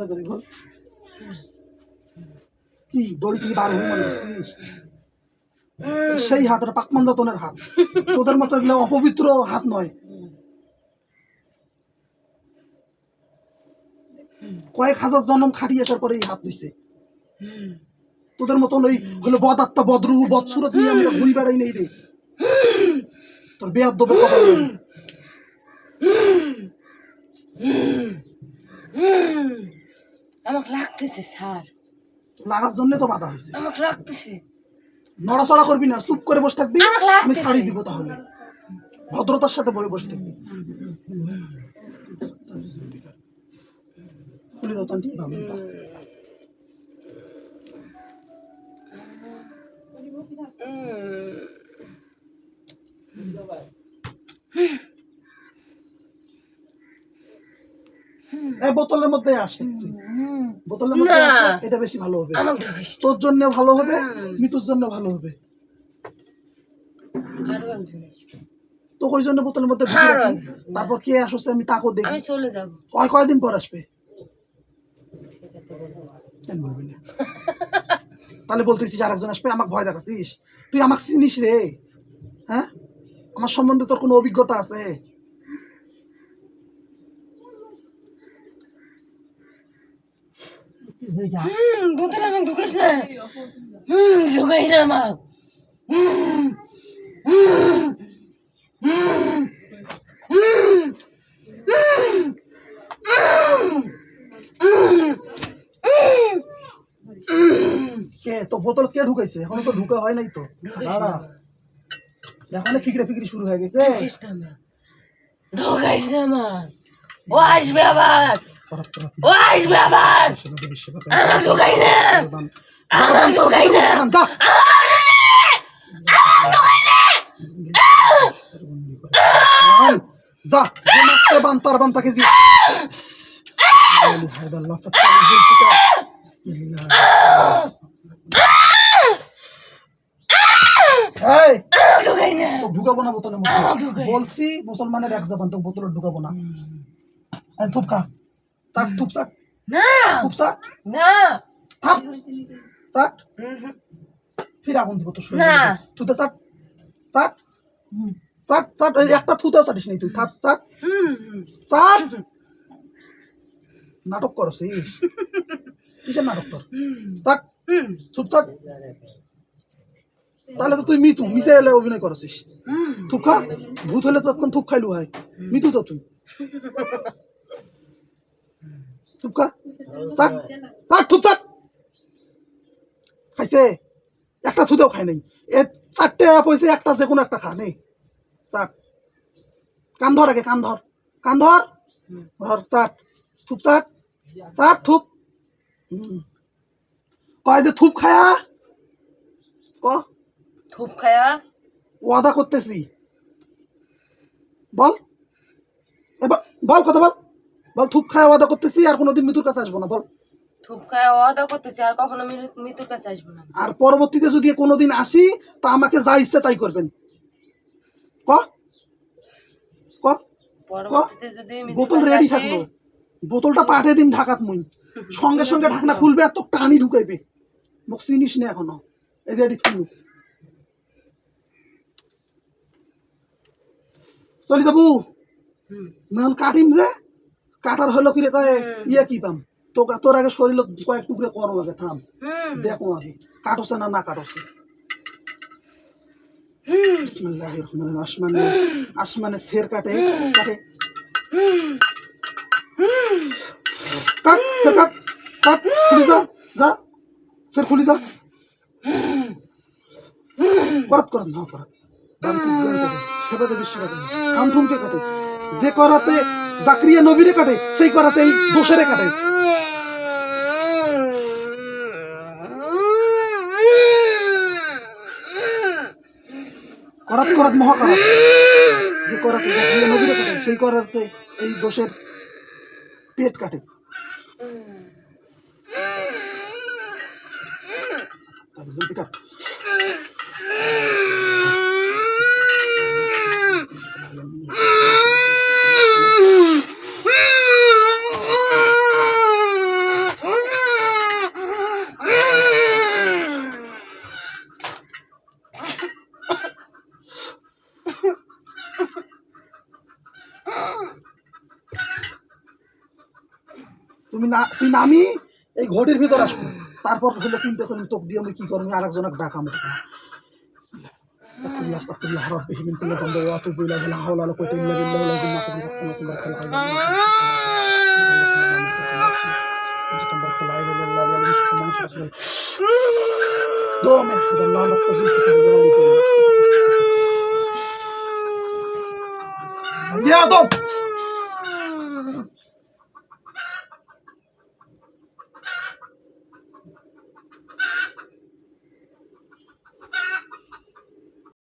কোথায় যাবি বল? কি দড়ি থেকে বার হবি মনে করছিস? সেই হাতের পাকমান্দাতনের হাত, তোদের মতো এগুলো অপবিত্র হাত নয়। কয়েক হাজার জন্ম খাটিয়ে আসার পরে এই হাত দিছে। তোদের মতন ওই হলো বদ আত্মা বদরু বদসুরত নিয়ে আমরা ঘুরি বেড়াই নেই রে। তোর বেয়াদ দেবে কপাল। আমাকে লাগতেছে স্যার, লাগার জন্য তো বাধা হয়েছে। আমাকে লাগতেছে। নড়াচড়া করবি না, চুপ করে বসে থাকবি, আমি ছাড়ি দিব। তাহলে ভদ্রতার সাথে বসে থাকবি। খুলে দাও তান্টি, ভালো এই বোতলের মধ্যে আসে, বোতলের মধ্যে আসে, এটা বেশি ভালো হবে। তোর জন্য ভালো হবে, মিতুর জন্য ভালো হবে। তো ওই জন্য বোতলের মধ্যে ঢুকে রাখি, তারপর কে আসছে আমি তাকে দেখি। আমি চলে যাব। কয়দিন পর আসবে? কেন বলবি না? তাহলে বলতেছিস আরেকজন আসবে, আমাকে ভয় দেখাচ্ছিস? তুই আমাকে চিনিস রে? হ্যাঁ, আমার সম্বন্ধে তোর কোনো অভিজ্ঞতা আছে? বোতল আমাকে ঢুকাইস না, ঢুকাইস না আমাকে। কে তো বোতল কে ঢুকাইছে? এখনো তো ঢুকা হয় নাই তো। দাঁড়া, এখন ফিকরে ফিকরি শুরু হয়ে গেছে। ঢুকাইস না আমাকে, ও আসবে আবার, ও আসবে আবার। আমাকে ঢুকাইস না, আমাকে ঢুকাইস না, যা মাসে বান্তার বান্তাকে জি আল্লাহ ফাতাহ বিসমিল্লাহ। এই তো ঢুকাবো না বোতলের মধ্যে, বলছি মুসলমানের এক জবান, তো বোতলে ঢুকাবো না। থুপ খা, চাট, থুপ চাট না, থুপ চাট না, থাপ চাট, ফির আগুন দিব তো শুনে। থুতে চাট, চাট চাট চাট, একটা থুতেও চাটিস নাই তুই। থাক চাট চাট। নাটক করছিস? কিসের নাটক তোর? চাট, চুপ চাট। তাহলে তো তুই মিতু, মিশে এলে অভিনয় করছিস। থুপ খা, ভূত হলে তখন থুপ খাইলু হয়, মিতু তো তুই। থুপ খা, চাট চাট, থুপ চাট। খাইছে? একটা থুতেও খাই নাই। এ চারটে পয়সা একটা যে কোনো একটা খা নেই। চাট, কান ধর আগে, কান ধর, কান ধর, ধর চাট, থুপ চাট, চাট থুপ। কয় যে থুপ খায়া, ক থুপ খায়া ওয়াদা করতেছি, বল এবার, বল কথা বল, বল থুপ খায়া ওয়াদা করতেছি আর কোনোদিন মৃত্যুর কাছে আসবো না, বল। থুপ খায়া ওয়াদা করতেছি আর কখনো মৃত্যুর কাছে আসবো না। আর পরবর্তীতে যদি কোনোদিন আসি তা আমাকে যা ইচ্ছে তাই করবেন। ক ক পরবর্তীতে যদি বোতল রেডি থাকলো, বোতলটা পাঠিয়ে দিন ঢাকাত মুই, সঙ্গে সঙ্গে ঢাকনা খুলবে আর তো টানি ঢুকাইবে। মোক চিনিস না এখনো, এই যে এটি খুলু, চলি যাবো না কাটিম যে। কাটার হলো কি রে কয় ইয়ে কি পাম তো, তোর আগে শরীর কয়েক টুকরে করো আগে, থাম দেখো আগে কাটছে না না কাটছে। বিসমিল্লাহির রহমানির রহিম। আসমানে আসমানে সের কাটে কাটে, কাট সের কাট, কাট খুলি যা, যা সের খুলি যা, করাত করাত না করাত সেবাতে বেশি কাটে, থাম থুমকে কাটে। যে করাতে জাকরিয়া নবীরে কাটে, সেই করাতে এই দোষেরে কাটে। করাত করাত মহাকরাত, যে করাতে জাকরিয়া নবীরে কাটে, সেই করাতে এই দোষের পেট কাটে। তুই নামি এই ঘটির ভিতর আসবি, তারপর হলে চিন্তা করি তোকে দিয়ে আমি কি করবি, আর একজনের ডাক আমার আস্তাগফিরুল্লাহ আস্তাগফিরুল্লাহ রাব্বিহি মিন কুল্লি যামবিন ওয়া আতুবু ইলাইহি লা হাওলা ওয়ালা কুওয়াতা ইল্লা বিল্লাহিল আযীম Ya, Tom!